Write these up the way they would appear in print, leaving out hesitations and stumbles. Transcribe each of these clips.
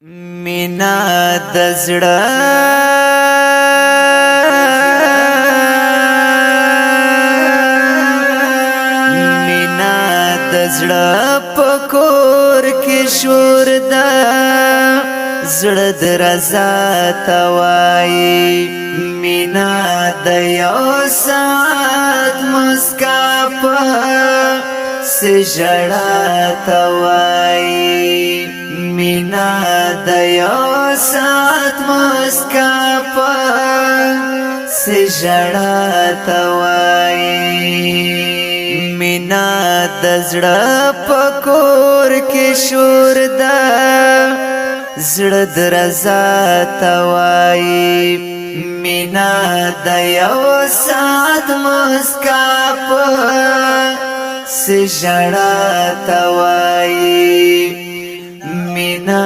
مینا د زړه مینا د زړه پکور کې شور ده زړه د رضا توای مینا د یو ساعت مسکا په سجړه توای مینا د یو ساعت مسکا په سجړه توای مینا د زړه پکور کې شور ده زړه د رضا توای مینا د یو ساعت مسکا په سجړه توای مینا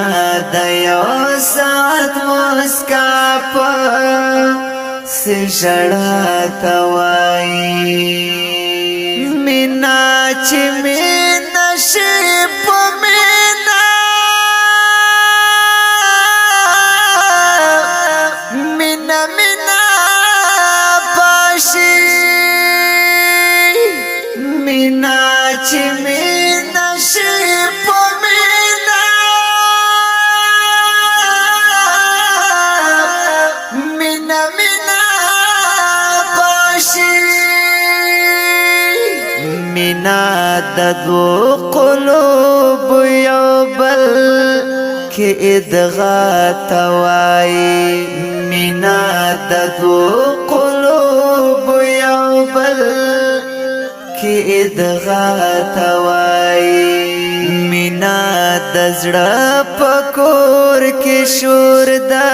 د یو ساعت مسکا په سجړه توای مینا چې مینا شي په مینا مینا مینا پاشي مینا چې مینا شي په مینا مینا مینا پاشي مینا د دو قلوب یو بل کې ادغا توای مینا د دو قلوب یو بل کې ادغا توای مینا د زړه پکور کې شور ده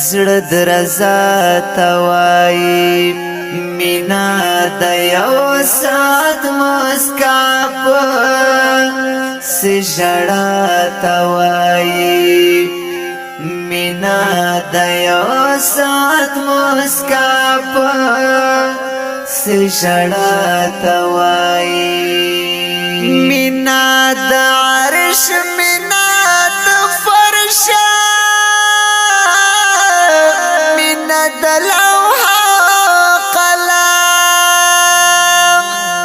زړه د رضا توای مینا د یو ساعت مسکا په سجړه توای مینا د یو ساعت مسکا په سجړه توای مینا د عرش مینا د فرش مینا د لوح قلم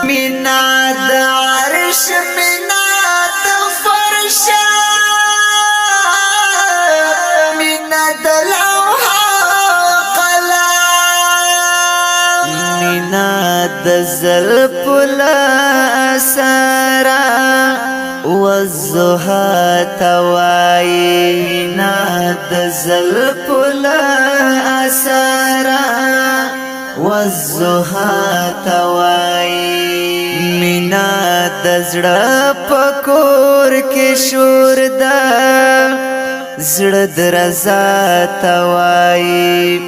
مینا د عرش مینا د فرش مینا د لوح قلم مینا د زلف الاسرا والزها توای مینا د زلف الاسرا والزها توای مینا د زړه پکور کې شور ده زړه د رضا توای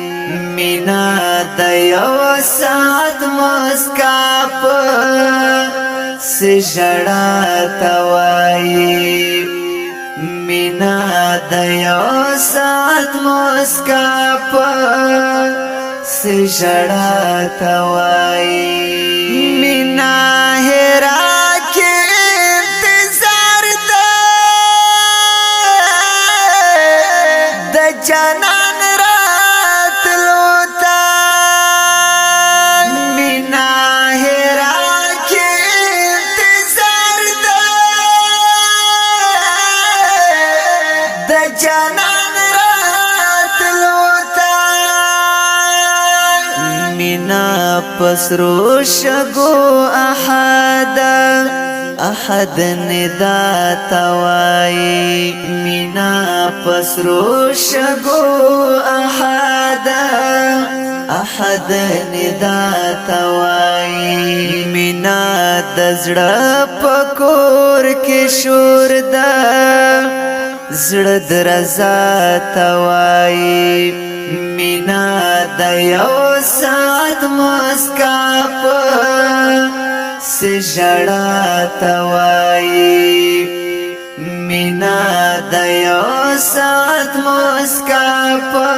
مینا د یو ساعت مسکا په سجړه توای مینا د یو ساعت مسکا په سجړه توای مینا هرا کې انتظار ده د جانان راتلو تا مینا هرا کې انتظار ده د جانان راتلو تا مینا پسرو شگو احد ندا توای مینا پسرو شگو احد ندا توای مینا د زړه پکور کې شور ده زړه د رضا توای مینا د یو ساعت مسکا په سجړه توای مینا د یو ساعت مسکا په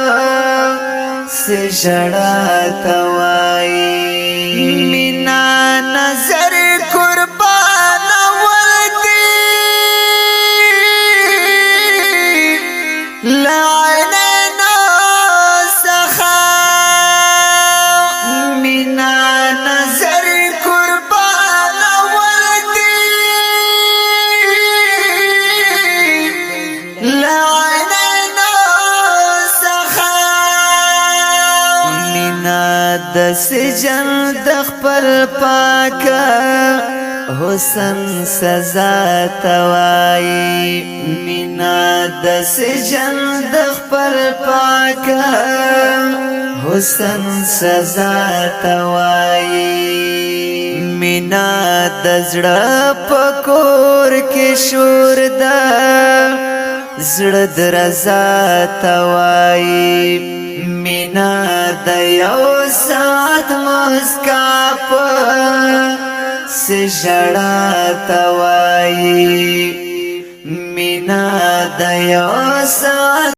سجړه توای مینا نظر قربان ولدی لعینو څخه مینا نظر قربان ولدي لعینو څخه مینا د سجن د خپل پاکه حسن سزا توای مینا د سجن د خپل پاکه حسن سزا توای مینا د زړه پکور کې شور ده زړه درزا توای مینا د یو ساعت مسکا په سجڑا توای مینا د یو ساعت